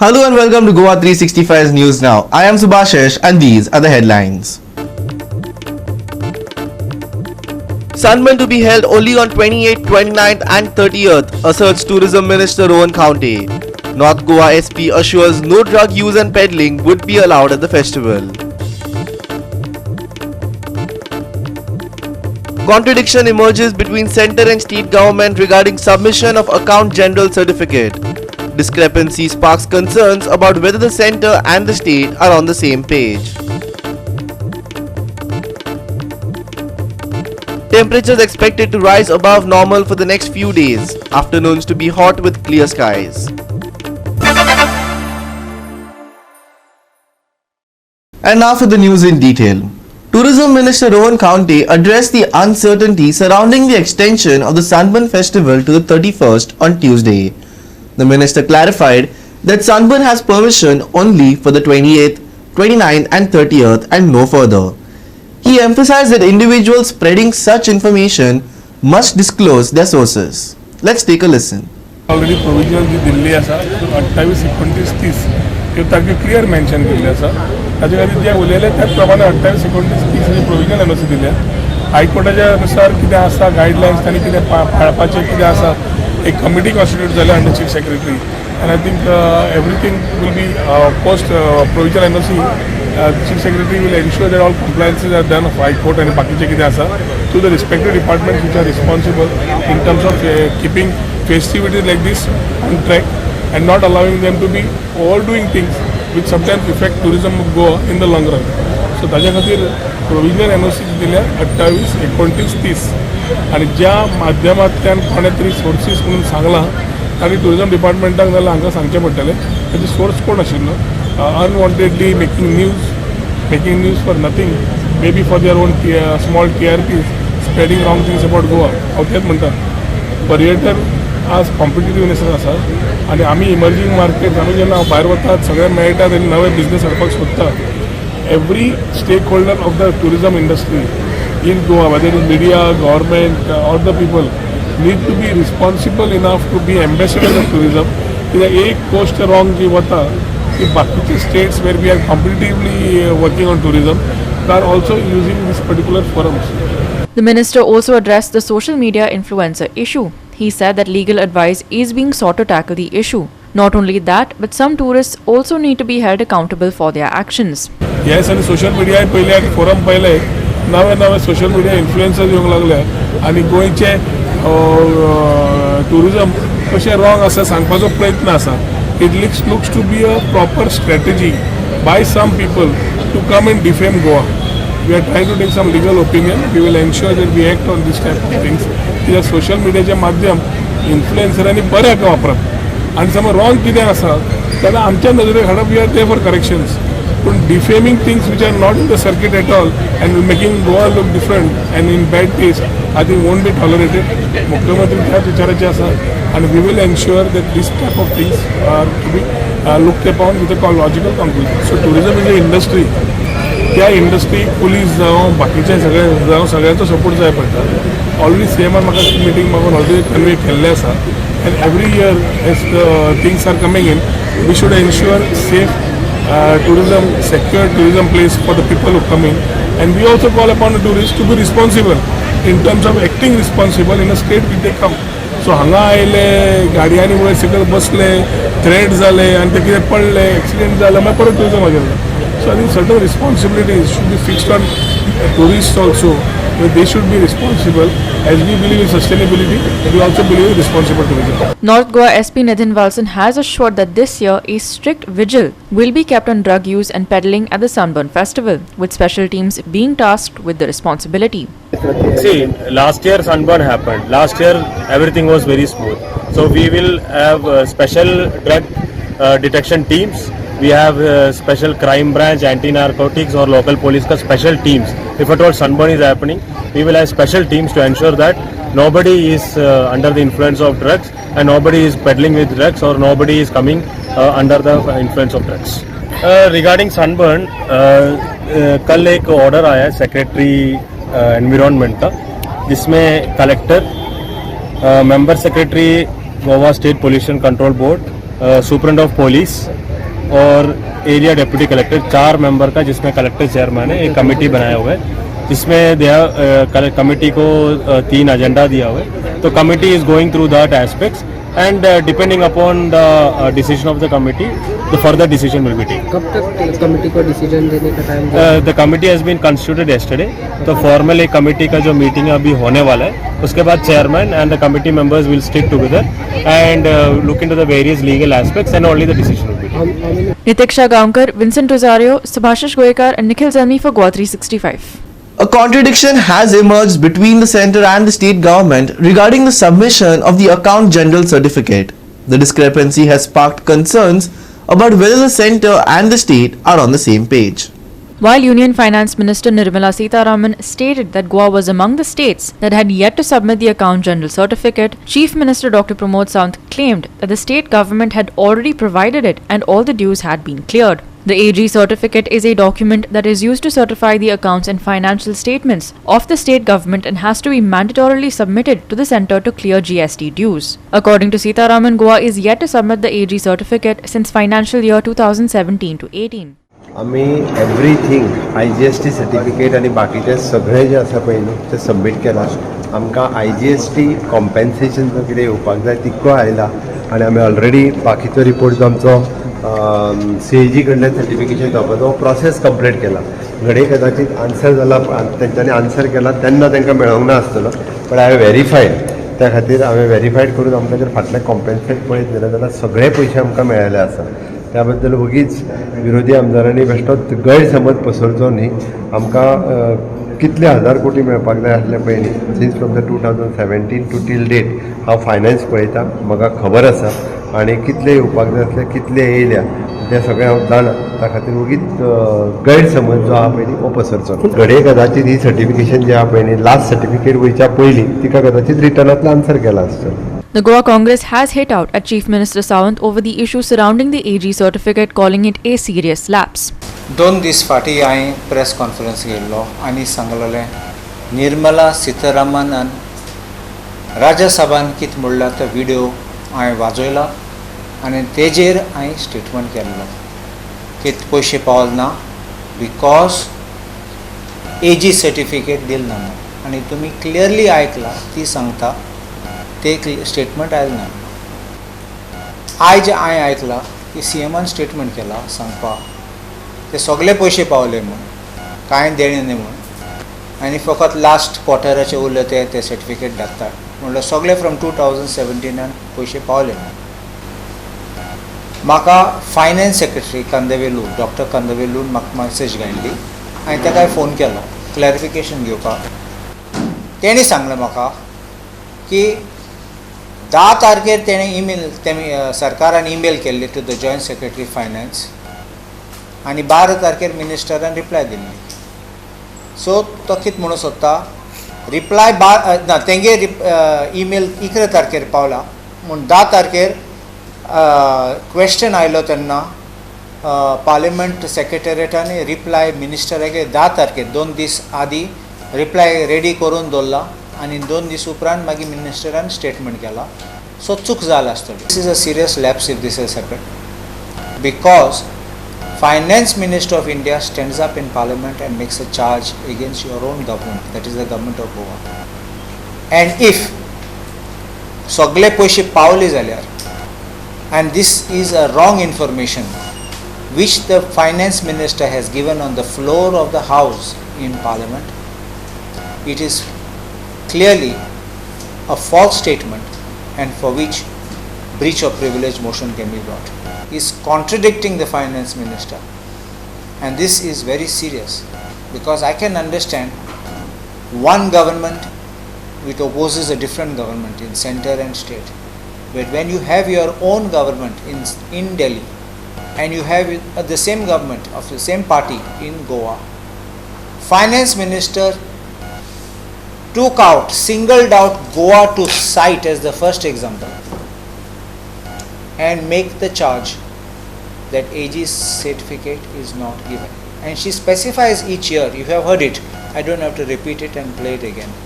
Hello and welcome to Goa365 News Now. I am Subhashish and these are the headlines. Sunburn to be held only on 28th, 29th and 30th, asserts Tourism Minister Rohan County. North Goa SP assures no drug use and peddling would be allowed at the festival. Contradiction emerges between centre and state government regarding submission of Account General Certificate. Discrepancy sparks concerns about whether the centre and the state are on the same page. Temperatures expected to rise above normal for the next few days. Afternoons to be hot with clear skies. And now for the news in detail. Tourism Minister Rohan County addressed the uncertainty surrounding the extension of the Sunburn festival to the 31st on Tuesday. The minister clarified that Sunburn has permission only for the 28th, 29th and 30th and no further. He emphasized that individuals spreading such information must disclose their sources. Let's take a listen. Already provisional जी दिल्ली आसा 28, 29, 30 हे तारखे clear mention केल्ले आसा ताचे खातीर जे उलयले त्या प्रमाणे 28, 29, 30 ही provisional NOC दिल्या हायकोर्टाच्या अनुसार कितें आसा गायडलायन्स तांणी कितें पाळपाचें कितें आसा एक कमिटी कॉन्स्टिट्यूट जाल्या under chief secretary and I think everything will be post provisional NOC chief secretary will ensure that all compliances are done of high court and बाकीचे कितें आसा to the respective departments which are responsible in terms of keeping festivities like this on track and not allowing them to be overdoing things which sometimes affect tourism of Goa in the long run. So ताज्या खातीर provisional NOC दिल्या 28, 29, 30 आनी ज्या माध्यमांतल्यान कोणे तरी sources म्हणून सांगलां ताणी टुरिजम डिपार्टमेंटाक जाल्यार हांगा सांगचें पडटलें ताची सोर्स कोण आशिल्लो unwantedly making news for nothing, maybe for their own small TRPs, spreading wrong things about Goa. हांव तेच म्हणटा पर्यटन आज कॉम्पिटिटिव्हनेस आसा आनी आमी इमर्जिंग मार्केट आमी जेन्ना भायर वतात सगळ्यांक मेळटात आनी नवे बिजनेस हाडपाक सोदतात every stakeholder of the tourism industry in Goa whether is media government or the people need to be responsible enough to be ambassador of tourism कित्याक एक गोश्ट रॉंग जी वता की बाकीचे states where we are competitively working on tourism they are also using this particular forums. The minister also addressed the social media influencer issue. He said that legal advice is being sought to tackle the issue. Not only that, but some tourists also need to be held accountable for their actions. Yes, and social media पहिले एक forum पहिले नवे social media influencers येवंक लागले आणि गोयचे tourism कशें wrong आसा सांगपाचो प्रयत्न आसा. It looks to be a proper strategy by some people to come and defame Goa. We are trying to take some legal opinion. We will ensure that we act on this type of things. कित्याक social मिडियाचे माध्यम इन्फ्लुएन्सरांनी बऱ्याक वापरप आनी समज wrong कितें आसा जाल्यार आमच्या नजरेक हाडप we are there for corrections पूण defaming things which are not in the circuit at all and making Goa look different and in bad taste I think won't be tolerated मुख्यमंत्री त्याच विचाराचे आसा and we will ensure that this type of things are to be looked upon with a logical conclusion. So tourism is an industry. त्या industry police जावं बाकीचे सगळ्यांचो support जाय पडटा ऑलरेडी सीएमान म्हाका मिटींग मागून ऑलरेडी कन्वे केल्ले आसा and every year as things are coming in we should ensure safe tourism, secure tourism place for the people who come in and we also call upon the tourists to be responsible in terms of acting responsible in a state which they come. सो हांगा आयले गाडयांनी वयर सकयल बसले threat जाले आनी ते कितें पडले एक्सिडेंट जाले मागीर परत टुरिजम गेले so I think certain responsibilities should be fixed on tourist also they should be responsible as we believe in sustainability we also believe in responsible tourism. North Goa SP Nitin Walson has assured that this year a strict vigil will be kept on drug use and peddling at the Sunburn festival with special teams being tasked with the responsibility. See, last year Sunburn happened. Last year everything was very smooth. So we will have special drug detection teams. We have special crime branch, anti-narcotics or local police ka special teams. If at all Sunburn is happening, we will have special teams to ensure that nobody is under the influence of drugs and nobody is peddling with drugs or nobody is coming under the influence of drugs. Regarding Sunburn, कल एक order आया है secretary environment का जिसमें collector member secretary Goa state pollution control board superintendent of police और area deputy collector, 4 member का, जिसमें collector chairman है, एक कमेटी बनाया हुआ है जिसमें कमेटी को 3 एजेंडा दिया हुआ है. तो committee is going through that aspects and depending upon the decision of the committee, the further decision will be taken. कब तक कमेटी को डिसीजन देने का time The committee has been constituted yesterday. तो फॉर्मल एक कमेटी का जो meeting अभी होने वाला है, उसके बाद chairman and the committee members will stick together and look into the various legal aspects and only the decision will be taken. Nitiksha Gaonkar, Vincent Rosario, Subhashish Goekar and Nikhil Zalmi for Goa365. A contradiction has emerged between the centre and the state government regarding the submission of the Account General Certificate. The discrepancy has sparked concerns about whether the centre and the state are on the same page. While Union Finance Minister Nirmala Sitharaman stated that Goa was among the states that had yet to submit the Account General Certificate, Chief Minister Dr. Pramod Sawant claimed that the state government had already provided it and all the dues had been cleared. The AG certificate is a document that is used to certify the accounts and financial statements of the state government and has to be mandatorily submitted to the centre to clear GST dues. According to Sitharaman, Goa is yet to submit the AG certificate since financial year 2017 to 18. आम्ही everything IGST certificate आणि बाकीचे सगळे जे आसा पळय न्हू ते submit केला. आमकां IGST कॉम्पेन्सेशन जो कितें येवपाक जाय तितको आयला आनी आमी ऑलरेडी बाकीचो रिपोर्ट जो आमचो CAG कडल्यान सर्टिफिकेशन जावपाचो तो प्रोसेस कंप्लीट केला. घडये कदाचित आन्सर जाला, तेंच्यांनी आन्सर केला तेन्ना तांकां मेळोंक ना आसतलो, बट हांवें व्हेरीफायड. त्या खातीर हांवें व्हेरीफायड करून आमकां जर फाटले कॉम्पेन्सेट पळयत जाल्यार सगळे पयशे आमकां मेळ्ळे आसा. त्या बद्दल उगीच विरोधी आमदारांनी बेश्टो गैरसमज पसरचो न्ही. आमकां कितले 1000 कोटी मेळपाक जाय आसले पळय न्ही, since from the 2017 to till date हांव फायनान्स पळयतां, म्हाका खबर आसा आनी कितले येवपाक जाय आसले कितले येयल्या तें सगळें हांव जाणा. त्या खातीर उगीच गैरसमज जो आहा पळय न्ही हो पसरचो. घडये कदाचित ही सर्टिफिकेशन जे आहा पळय न्ही, लास्ट सर्टिफिकेट वयच्या पयलीं तिका कदाचित रिटर्नांतलो आन्सर केला आसतलो. The Goa Congress has hit out at Chief Minister Sawant over the issue surrounding the AG certificate, calling it a serious lapse. 2 दीस फाटीं हांवें प्रेस कॉन्फरन्स घेतलो आनी सांगलेलें निर्मला सितारामनान राज्यसभान कितें म्हणलां तो व्हिडिओ हांवें वाजयला आनी तेजेर हांवें स्टेटमेंट केल्लो की पयशे पावले ना बिकॉज AG सर्टिफिकेट दिल ना. आनी तुमी क्लियरली आयकला ती सांगता ते स्टेटमेंट आयलें ना. आयज हांवें आयकलां की CMन स्टेटमेंट केला सांगपा ते सगळे पयशे पावले म्हूण, कांय देणे न्ही म्हूण, आनी फकत लास्ट क्वॉर्टराचे उरले ते सर्टिफिकेट धाडटा म्हणल्यार सगळे फ्रॉम 2017 पयशे पावले म्हूण. म्हाका फायनान्स सेक्रेटरी कंदवेलू डॉक्टर कंदवेलून म्हाका मॅसेज धाडली. हांवें ताका फोन केलो क्लॅरिफिकेशन घेवपाक. तेणी सांगलें म्हाका की 10 तारखेर तेणें सरकारान ईमेल केल्ली to the joint secretary finance आनी 12 तारखेर मिनिस्टरान रिप्लाय दिल्ली. सो तो कितें म्हणूं सोदता रिप्लाय ना तेंगे ईमेल 11 तारखेर पावला म्हूण 10 तारखेर क्वेश्चन आयलो तेन्ना पार्लिमेंट सेक्रेटरिएटान रिप्लाय मिनिस्टराक 10 तारखेर 2 दीस आदीं रिप्लाय रेडी करून दवरला आनी 2 दीस उपरांत मागीर मिनिस्टरान स्टेटमेंट केला. सो चूक जाला आसतली. This is a serious lapse if this has happened because finance minister of India stands up in parliament and makes a charge against your own government, that is the government of Goa. And if सगळे पयशे पावले जाल्यार and this is a wrong information which the finance minister has given on the floor of the house in parliament, it is clearly a false statement and for which breach of privilege motion can be brought. He is contradicting the finance minister and this is very serious because I can understand one government which opposes a different government in center and state. But when you have your own government in Delhi and you have the same government of the same party in Goa, finance minister singled out Goa to cite as the first example and make the charge that AG certificate is not given. And she specifies each year, you have heard it, I don't have to repeat it and play it again.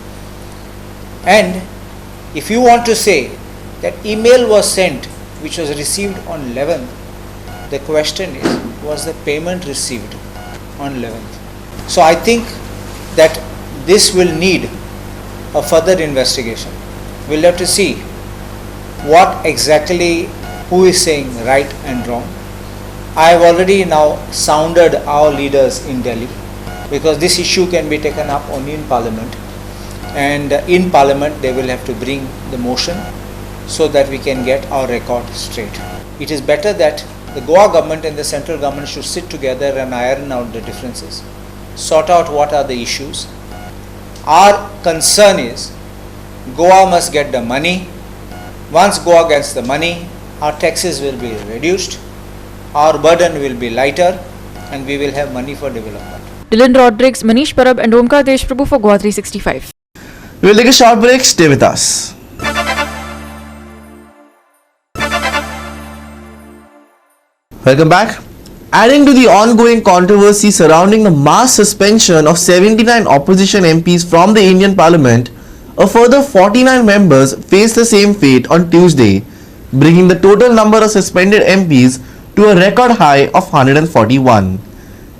And if you want to say that email was sent which was received on 11th The question is, was the payment received on 11th? So I think that this will need a further investigation. We'll have to see what exactly, who is saying right and wrong. I have already now sounded our leaders in Delhi, because this issue can be taken up only in Parliament, and in Parliament they will have to bring the motion so that we can get our record straight. It is better that the Goa government and the central government should sit together and iron out the differences, sort out what are the issues. Our concern is Goa must get the money. Once Goa gets the money, our taxes will be reduced, our burden will be lighter, and we will have money for development. Dylan Rodrigues, Manish Parab and Omkar Deshprabhu for Goa365. We'll take a short break. Stay with us. Welcome back. Adding to the ongoing controversy surrounding the mass suspension of 79 opposition MPs from the Indian Parliament, a further 49 members faced the same fate on Tuesday, bringing the total number of suspended MPs to a record high of 141.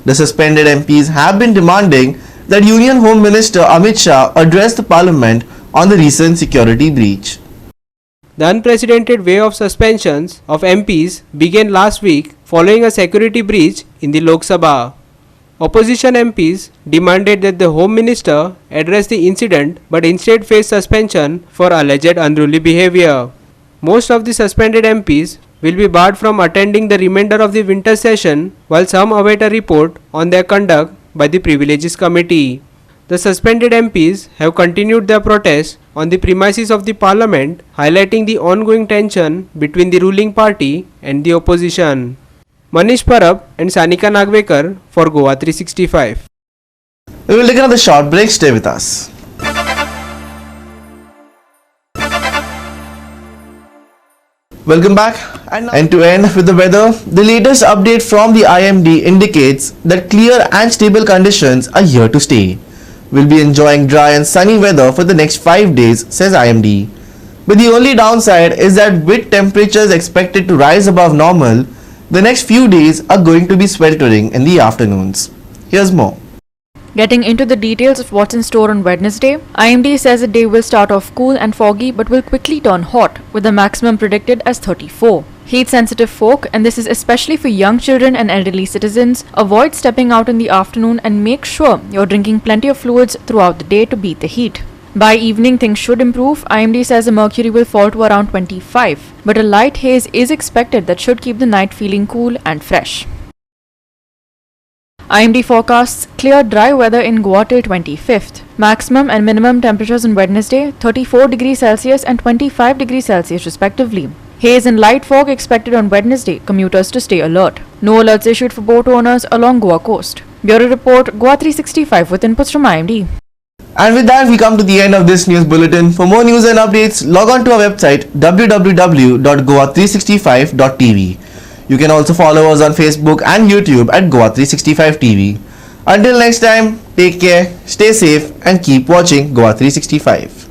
The suspended MPs have been demanding that Union Home Minister Amit Shah address the Parliament on the recent security breach. The unprecedented wave of suspensions of MPs began last week following a security breach in the Lok Sabha. Opposition MPs demanded that the Home Minister address the incident, but instead faced suspension for alleged unruly behavior. Most of the suspended MPs will be barred from attending the remainder of the winter session, while some await a report on their conduct by the Privileges Committee. The suspended MPs have continued their protest on the premises of the Parliament, highlighting the ongoing tension between the ruling party and the opposition. Manish Parab and Sanika Nagvekar for Goa365. We will take another short break. Stay with us. Welcome back. And to end with the weather, the latest update from the IMD indicates that clear and stable conditions are here to stay. We'll be enjoying dry and sunny weather for the next 5 days, says IMD. But the only downside is that with temperatures expected to rise above normal, the next few days are going to be sweltering in the afternoons. Here's more. Getting into the details of what's in store on Wednesday, IMD says the day will start off cool and foggy but will quickly turn hot, with the maximum predicted as 34. Heat-sensitive folk, and this is especially for young children and elderly citizens, avoid stepping out in the afternoon and make sure you're drinking plenty of fluids throughout the day to beat the heat. By evening, things should improve. IMD says the mercury will fall to around 25, but a light haze is expected that should keep the night feeling cool and fresh. IMD forecasts clear dry weather in Goa till 25th. Maximum and minimum temperatures on Wednesday 34 degrees Celsius and 25 degrees Celsius respectively. Haze and light fog expected on Wednesday, commuters to stay alert. No alerts issued for boat owners along Goa coast. Bureau Report, Goa365 with inputs from IMD. And with that, we come to the end of this news bulletin. For more news and updates, log on to our website www.goa365.tv. You can also follow us on Facebook and YouTube at Goa365 TV. Until next time, take care, stay safe and keep watching Goa365.